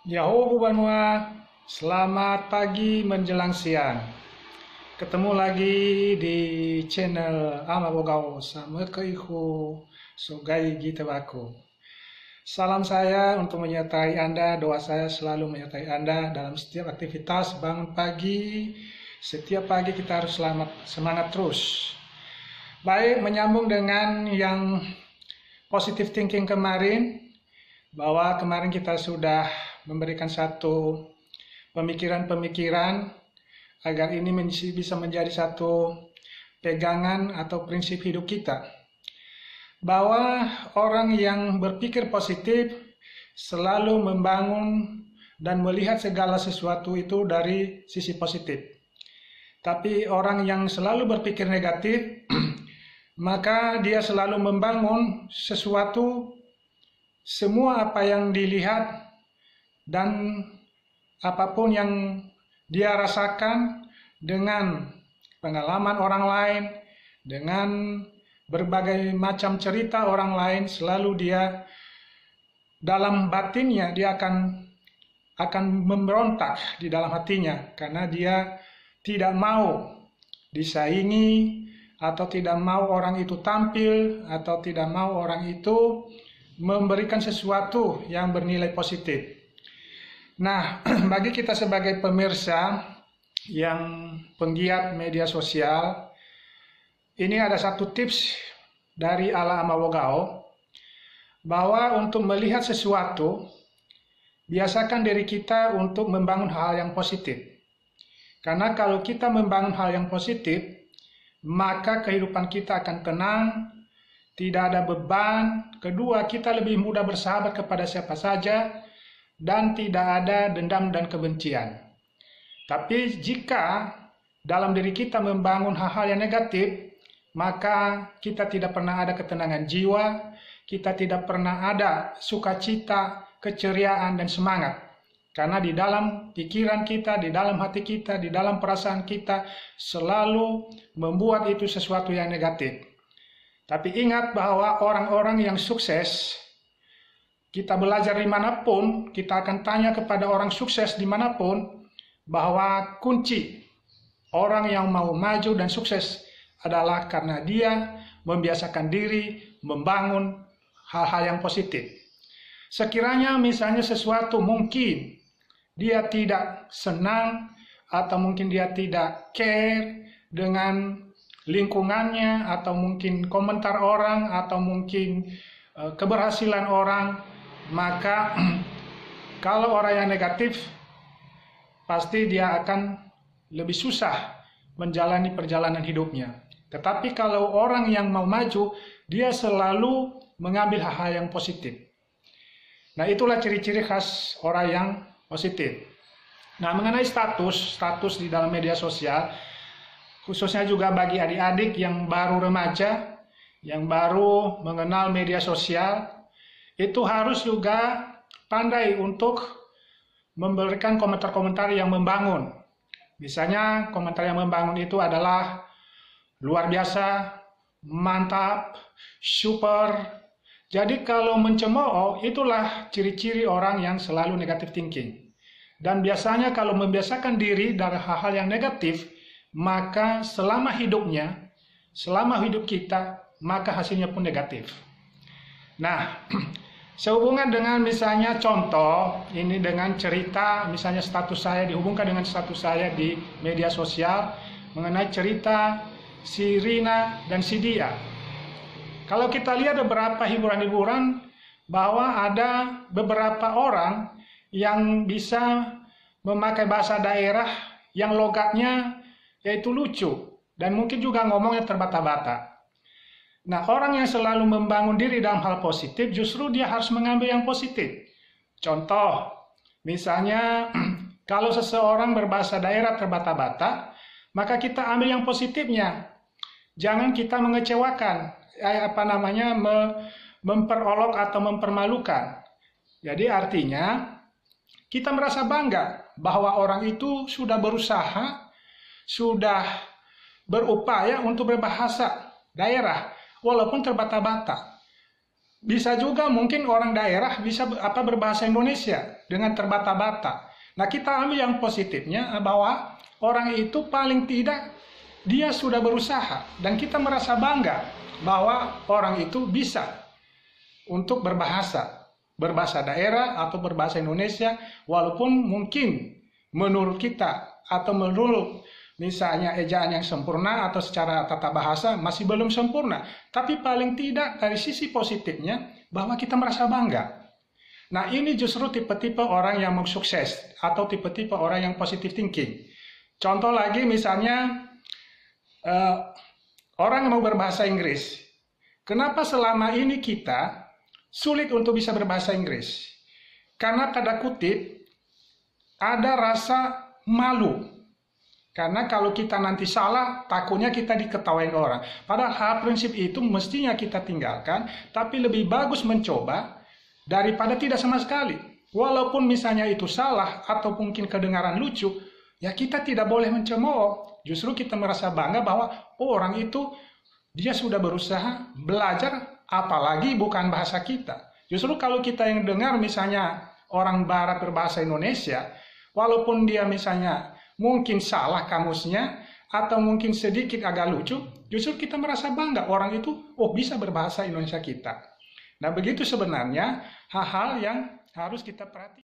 Yahoo Banua, selamat pagi menjelang siang. Ketemu lagi di channel Amabogao sama keihu Sogai Gita Baku. Salam saya untuk menyertai Anda, doa saya selalu menyertai Anda dalam setiap aktivitas bangun pagi. Setiap pagi kita harus semangat terus. Baik, menyambung dengan yang positive thinking kemarin, bahwa kemarin kita sudah memberikan satu pemikiran-pemikiran agar ini bisa menjadi satu pegangan atau prinsip hidup kita, bahwa orang yang berpikir positif selalu membangun dan melihat segala sesuatu itu dari sisi positif. Tapi orang yang selalu berpikir negatif maka dia selalu membangun sesuatu, semua apa yang dilihat dan apapun yang dia rasakan dengan pengalaman orang lain, dengan berbagai macam cerita orang lain, selalu dia dalam batinnya dia akan memberontak di dalam hatinya, karena dia tidak mau disaingi, atau tidak mau orang itu tampil, atau tidak mau orang itu memberikan sesuatu yang bernilai positif. Nah, bagi kita sebagai pemirsa yang penggiat media sosial, ini ada satu tips dari Ala Amabogao, bahwa untuk melihat sesuatu, biasakan diri kita untuk membangun hal yang positif. Karena kalau kita membangun hal yang positif, maka kehidupan kita akan tenang, tidak ada beban. Kedua, kita lebih mudah bersahabat kepada siapa saja, dan tidak ada dendam dan kebencian. Tapi jika dalam diri kita membangun hal-hal yang negatif, maka kita tidak pernah ada ketenangan jiwa, kita tidak pernah ada sukacita, keceriaan, dan semangat. Karena di dalam pikiran kita, di dalam hati kita, di dalam perasaan kita selalu membuat itu sesuatu yang negatif. Tapi ingat bahwa orang-orang yang sukses, kita belajar dimanapun, kita akan tanya kepada orang sukses dimanapun, bahwa kunci orang yang mau maju dan sukses adalah karena dia membiasakan diri membangun hal-hal yang positif. Sekiranya misalnya sesuatu mungkin dia tidak senang, atau mungkin dia tidak care dengan lingkungannya, atau mungkin komentar orang, atau mungkin keberhasilan orang, maka kalau orang yang negatif pasti dia akan lebih susah menjalani perjalanan hidupnya. Tetapi kalau orang yang mau maju, dia selalu mengambil hal-hal yang positif. Nah, itulah ciri-ciri khas orang yang positif. Nah, mengenai status di dalam media sosial, khususnya juga bagi adik-adik yang baru remaja, yang baru mengenal media sosial, itu harus juga pandai untuk memberikan komentar-komentar yang membangun. Misalnya komentar yang membangun itu adalah luar biasa, mantap, super. Jadi kalau mencemooh, itulah ciri-ciri orang yang selalu negative thinking. Dan biasanya kalau membiasakan diri dari hal-hal yang negatif, maka selama hidup kita, maka hasilnya pun negatif. Nah, sehubungan dengan misalnya contoh, ini dengan cerita, misalnya status saya dihubungkan dengan status saya di media sosial, mengenai cerita si Rina dan si Dia. Kalau kita lihat beberapa hiburan-hiburan, bahwa ada beberapa orang yang bisa memakai bahasa daerah yang logatnya yaitu lucu, dan mungkin juga ngomongnya terbata-bata. Nah, orang yang selalu membangun diri dalam hal positif, justru dia harus mengambil yang positif. Contoh, misalnya kalau seseorang berbahasa daerah terbata-bata, maka kita ambil yang positifnya. Jangan kita mengecewakan, memperolok atau mempermalukan. Jadi artinya, kita merasa bangga bahwa orang itu sudah berusaha, sudah berupaya untuk berbahasa daerah, walaupun terbata-bata. Bisa juga mungkin orang daerah bisa berbahasa Indonesia dengan terbata-bata. Nah, kita ambil yang positifnya bahwa orang itu paling tidak dia sudah berusaha dan kita merasa bangga bahwa orang itu bisa untuk berbahasa daerah atau berbahasa Indonesia, walaupun mungkin menurut kita atau menurut misalnya ejaan yang sempurna atau secara tata bahasa masih belum sempurna, tapi paling tidak dari sisi positifnya bahwa kita merasa bangga. Nah, ini justru tipe-tipe orang yang mau sukses atau tipe-tipe orang yang positive thinking. Contoh lagi misalnya orang yang mau berbahasa Inggris. Kenapa selama ini kita sulit untuk bisa berbahasa Inggris? Karena tanda kutip ada rasa malu. Karena kalau kita nanti salah, takutnya kita diketawain orang. Padahal prinsip itu mestinya kita tinggalkan, tapi lebih bagus mencoba daripada tidak sama sekali. Walaupun misalnya itu salah atau mungkin kedengaran lucu, ya kita tidak boleh mencemooh. Justru kita merasa bangga bahwa orang itu dia sudah berusaha belajar, apalagi bukan bahasa kita. Justru kalau kita yang dengar misalnya orang barat berbahasa Indonesia, walaupun dia misalnya mungkin salah kamusnya atau mungkin sedikit agak lucu, justru kita merasa bangga orang itu bisa berbahasa Indonesia kita. Nah, begitu sebenarnya hal-hal yang harus kita perhatikan.